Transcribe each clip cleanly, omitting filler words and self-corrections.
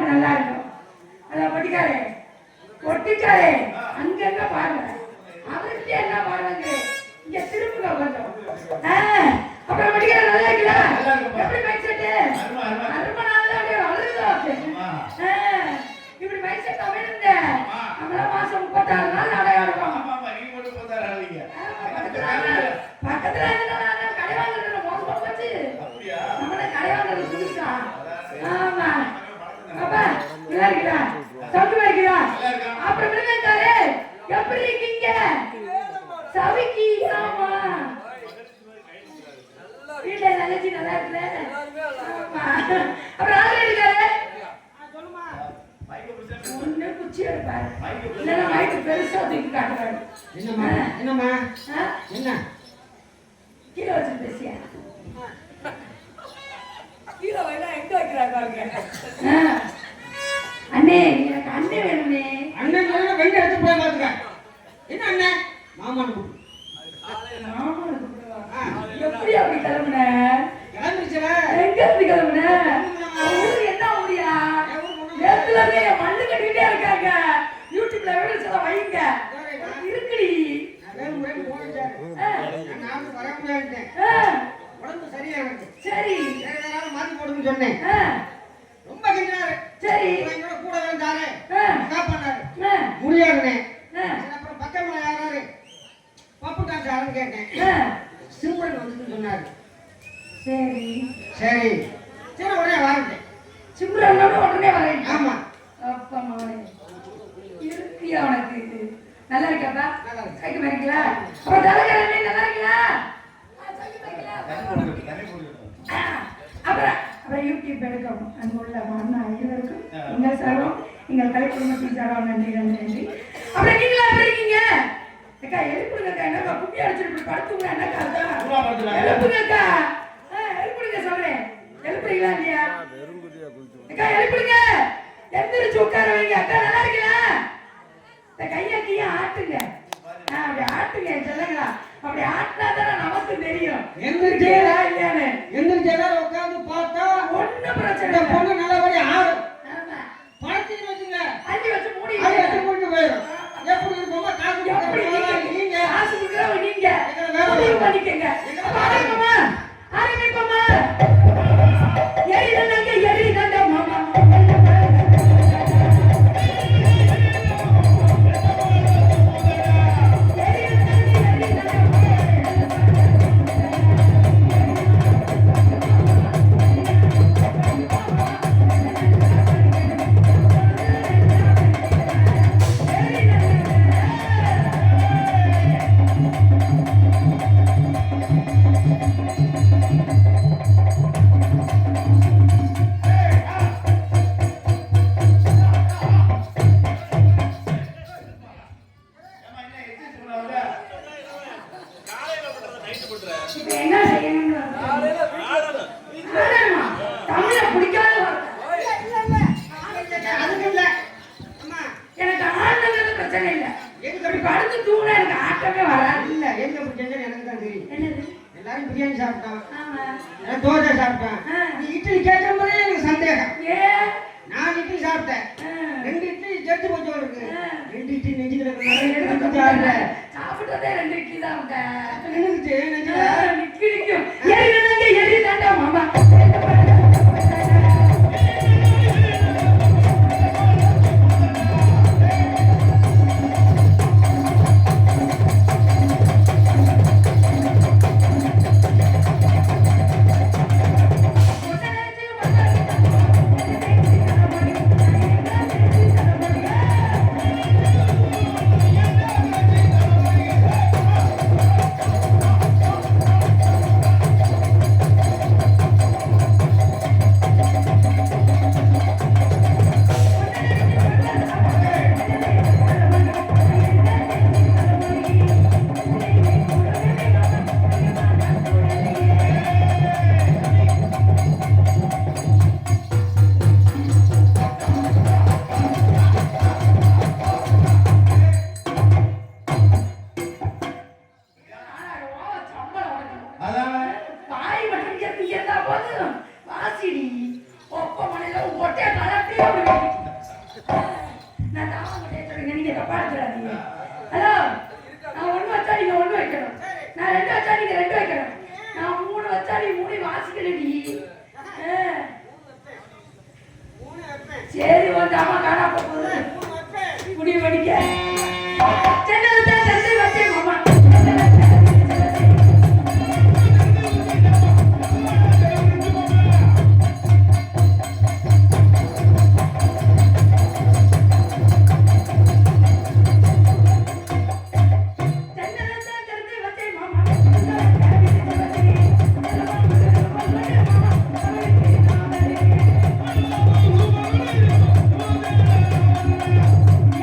நல்லா இருக்கும். அதான் பொட்டிக்காரே பொட்டிக்காரே அங்கங்க பாருங்க, அவருக்கு என்ன பாருங்க, இங்க திரும்புங்க கொஞ்சம். அப்புறம் பொட்டிக்காரே நல்லா இருக்கா? எப்படி மைக் செட்டு அருமை நாள் அப்படியே அழுகுதா? இப்படி மைக் செட் அமைந்த நம்மள மாசம் 36 நாள் அடையா இருக்கும். பக்கத்துல கடைவாங்க மோசம் போச்சு. நம்மள கடைவாங்க புதுசா. ஆமா அப்பா நல்லா இருக்கா? சவுக்கமா இருக்கா? அப்புறம் விருந்தாரு எப்படி இருக்கீங்க? சவிக்கி. ஆமா வீட்டுல நினைச்சு நல்லா இருக்குல்ல? ஆமா. அப்புறம் ஆளு இருக்காரு ஒண்ணு குச்சி எடுப்பாரு, இல்லைன்னா மைக்கு பெருசா தூக்கி காட்டுறாரு. என்னம்மா என்ன கீழே வச்சு பேசியா? கீழே வைனா எங்க வைக்கிறாங்க பாருங்க. அண்ணே எனக்கு அண்ணே வேணுமே. அண்ணன் வெங்க எடுத்து போய் பாத்துக்க. என்ன அண்ணே? மாமான்னு எப்படி அப்படி கிளம்புன? கிளம்பிடுச்சுல. எங்க இருந்து கிளம்புன? என்ன ஊரியா? நேத்துல இருந்து மண்ணு கட்டிக்கிட்டே இருக்காங்க. யூடியூப்ல வீடியோஸ் எல்லாம் வைங்க. இருக்குடி. நான் வர முடியாதுட்டேன். உடம்பு சரியா இருக்கு. சரி ஏதாவது மாத்தி போடுன்னு சொன்னேன். ரொம்ப கெஞ்சாரு. சரி என்னோட கூட வந்தாரு. என்ன பண்ணாரு? முடியாதுனே. அப்புறம் பக்கத்துல யாராரு பப்பு டான்ஸ் ஆரம்பி கேட்டேன். சிம்பிள் வந்து சொன்னாரு. சரி சரி சரி உடனே வரேன். சிம்பிள் உடனே வரேன். ஆமா அப்பா மகனே இருக்கியா? உனக்கு நல்லா இருக்காப்பா? சைக்கிள் இருக்கீங்களா? அப்ப தலைகரண்ணே நல்லா இருக்கீங்களா? அப்புறம் யூடியூப் எடுக்கணும். அங்கு உள்ள அண்ணா அனைவருக்கும் எங்கள் சார்பும் எங்கள் கலை குடும்பத்தின் சார்பாக நன்றி நன்றி. அப்புறம் நீங்களா எப்படி இருக்கீங்க? அக்கா எழுப்புங்கக்கா. என்னக்கா குப்பி அடிச்சிட்டு படுத்துங்க? என்னக்கா எழுப்புங்கக்கா. எழுப்புங்க சொல்றேன். எழுப்புறீங்களா இல்லையா? அக்கா எழுப்புங்க. எந்திரிச்சு உட்கார வைங்க. அக்கா நல்லா இருக்கீங்களா? இந்த கையை கையை ஆட்டுங்க. அப்படி ஆட்டுங்க சொல்லுங்களா? அப்படி ஆட்டினா தானே நமக்கு தெரியும் எந்திரிச்சா இல்லையானு. எந்திரிச்சு எல்லாரும் உட்காந்து பார்த்தா ஒன்னும் பிரச்சனை பொண்ணு நல்லபடியா ஆடும். பழத்தின்னு வச்சுங்க. அள்ளி வச்சு மூடி போயிடும். எப்படி இருக்குமோ காசு நீங்க காசு கொடுக்குறவங்க நீங்க பண்ணிக்கங்க. ஆரம்பிப்போமா? ஆரம்பிப்போமா? எரி நண்டங்க எரி நண்ட மாமா. எல்லாரும் பிரியாணி சாப்பிட்டான், தோசை சாப்பிட்டான். இட்லி கேட்கும் போதே எனக்கு சந்தேகம். நான் இட்லி சாப்பிட்டேன். 2 இட்லி செத்து போச்சு. இருக்கு 2 இட்லி நெஞ்சுக்கிட்டு சாப்பிட்டதே 2 இட்லி தான் மாமா. வாசிடி ஒப்ப மனையில ஒட்டை கலப்பி தப்பா எடுத்துறாதீங்க. ஹலோ, நான் 1 வச்சா நீங்க 1 வைக்கணும், நான் 2 வச்சா நீங்க 2 வைக்கணும், நான் 3 வச்சா நீ 3 வாசிக்கணுடி. சரி வந்து அம்மா காணா போகுது முடிவு பண்ணிக்க. சென்னத்தை தந்தை வச்சே மாமா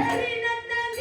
ஏறி நந்தங்க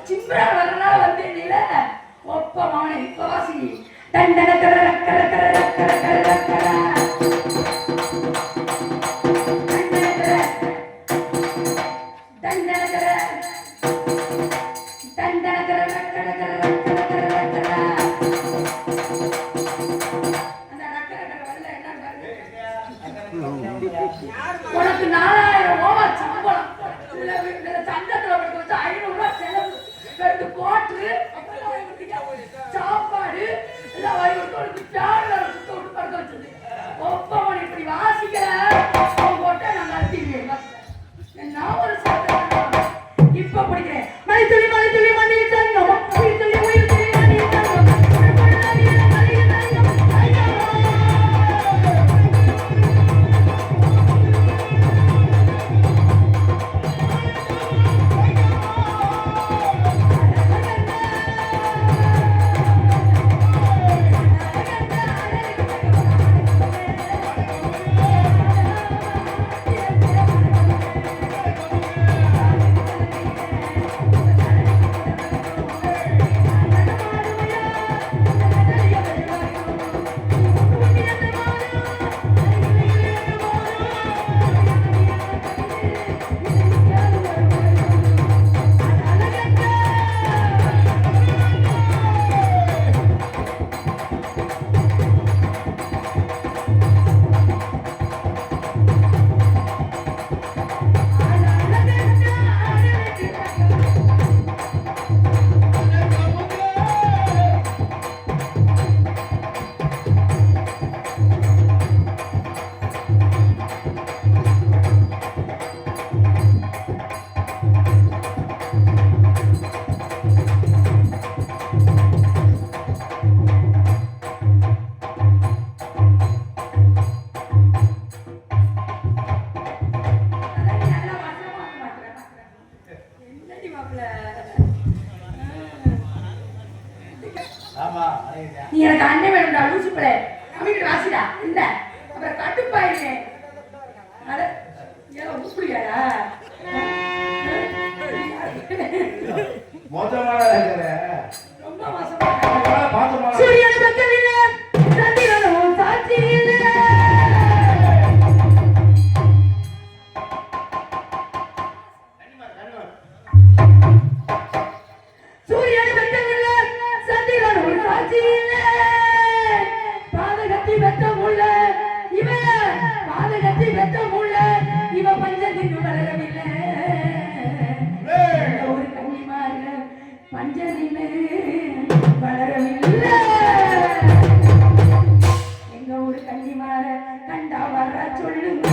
சிம்பிளா வரனால வந்தேன் நீல ஒப்ப மாவனை இப்ப வாசி தண்டன கர கர கர கர கர கர உனக்கு 4000 ரூபா சம்பளம் சங்கத்துல வச்சு 500 ரூபாய் செலவு 2 கோட்டு சாப்பாடு எல்லாம் வாங்கி கொடுத்து உனக்கு பேர்ல சுத்த விட்டு படுக்க வச்சது ஒப்பவன் இப்படி வாசிக்கல போட்ட நான் நடத்திடுவேன் நான் ஒரு இப்ப படிக்கிறேன் மணித்துளி மணித்துளி மணி தங்கம் மணித்துளி மணித்துளி மணி தங்கம் நீ எனக்கு அண்ணன் வேணும்டா லூசு பிள்ளை அப்படின்னு வாசிடா இல்ல அப்புறம் கட்டுப்பாயிருந்தேன் அட ஏதோ உப்புடியாடா ரொம்ப மோசமா சூரியன் பக்கம் இல்ல சந்திரனும் சாட்சி இல்ல சூரியன் பக்கம் இல்ல சந்திரனும் சாட்சி இல்ல பாதகத்தி வெத்தம் உள்ள இவன் பாதகத்தி வெத்தம் உள்ள இவ பஞ்சத்தின் வளரவில்லை ஒரு கன்னிமார பஞ்சத்தின் வளரவில்லை எங்க ஒரு கன்னிமார கண்டா வர சொல்லுங்க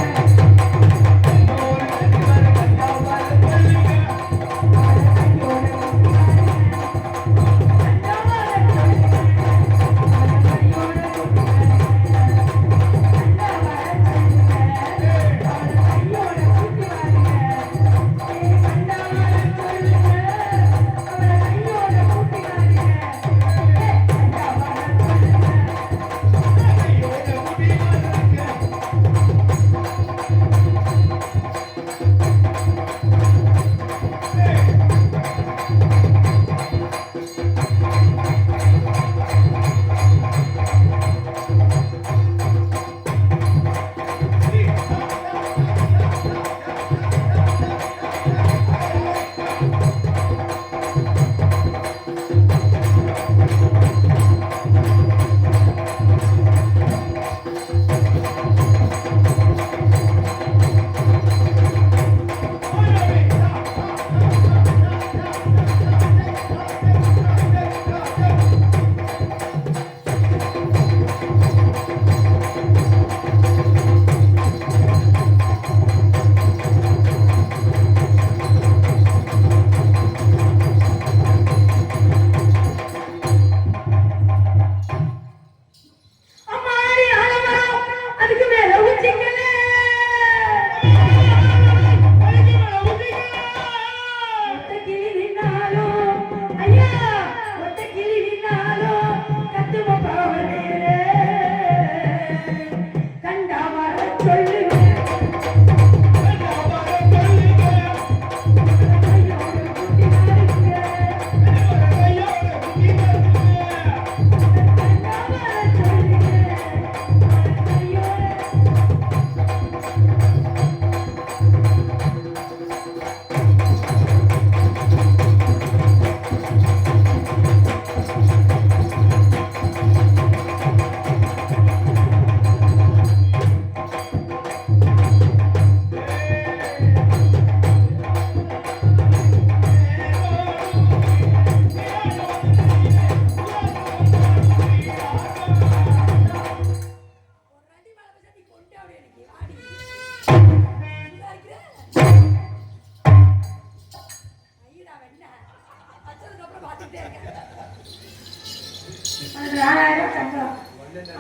அதுக்கு 4000 சம்பளம்,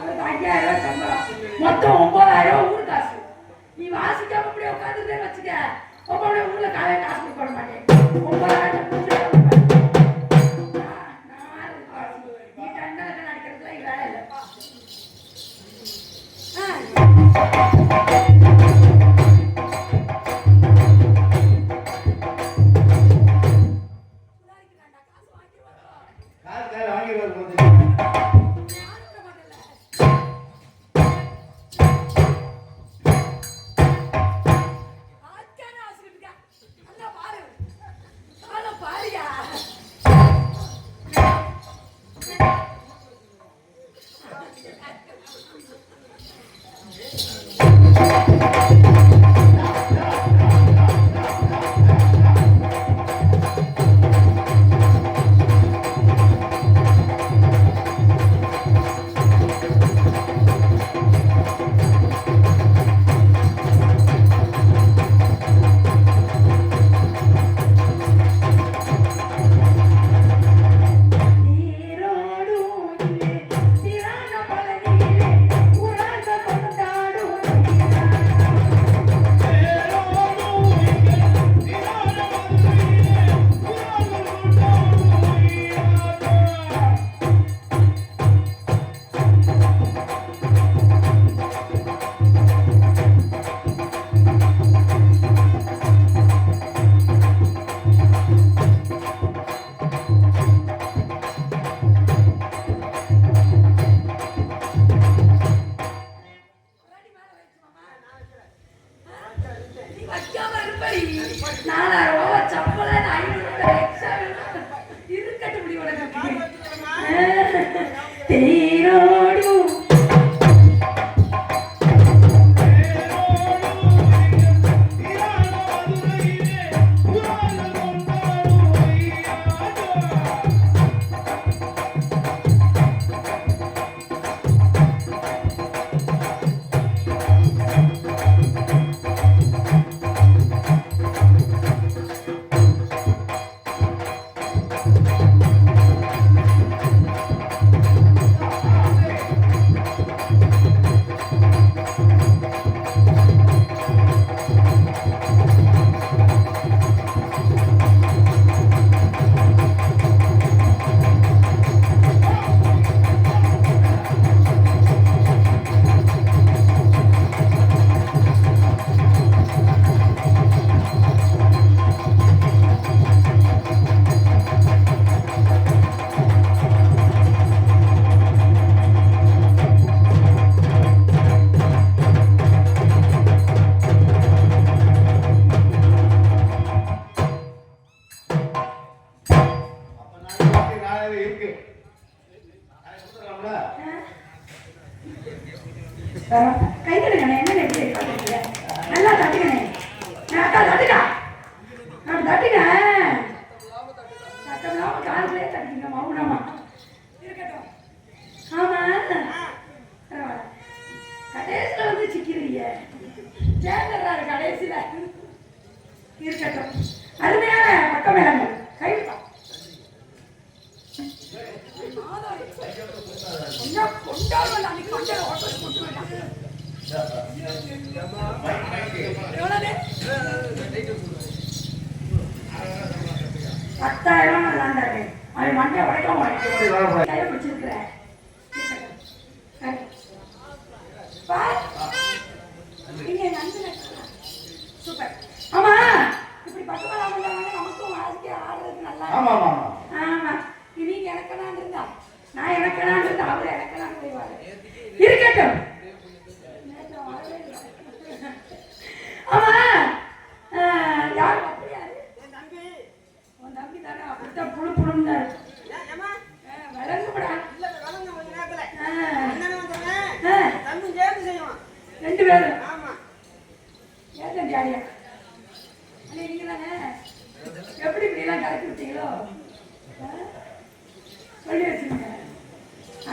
அதுக்கு 5000 சம்பளம், மொத்தம் 9000 ஊர் காசு. நீ வாசிக்காம இப்படியே உட்காந்துட்டே வச்சுக்க, உங்க ஊர்ல காலையில காசு போட மாட்டேன். 9000 நீ கண்ணால நடிக்கிறதுல வேலை இல்லை.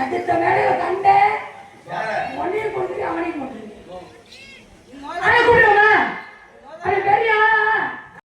அடுத்த வேலையில கண்டே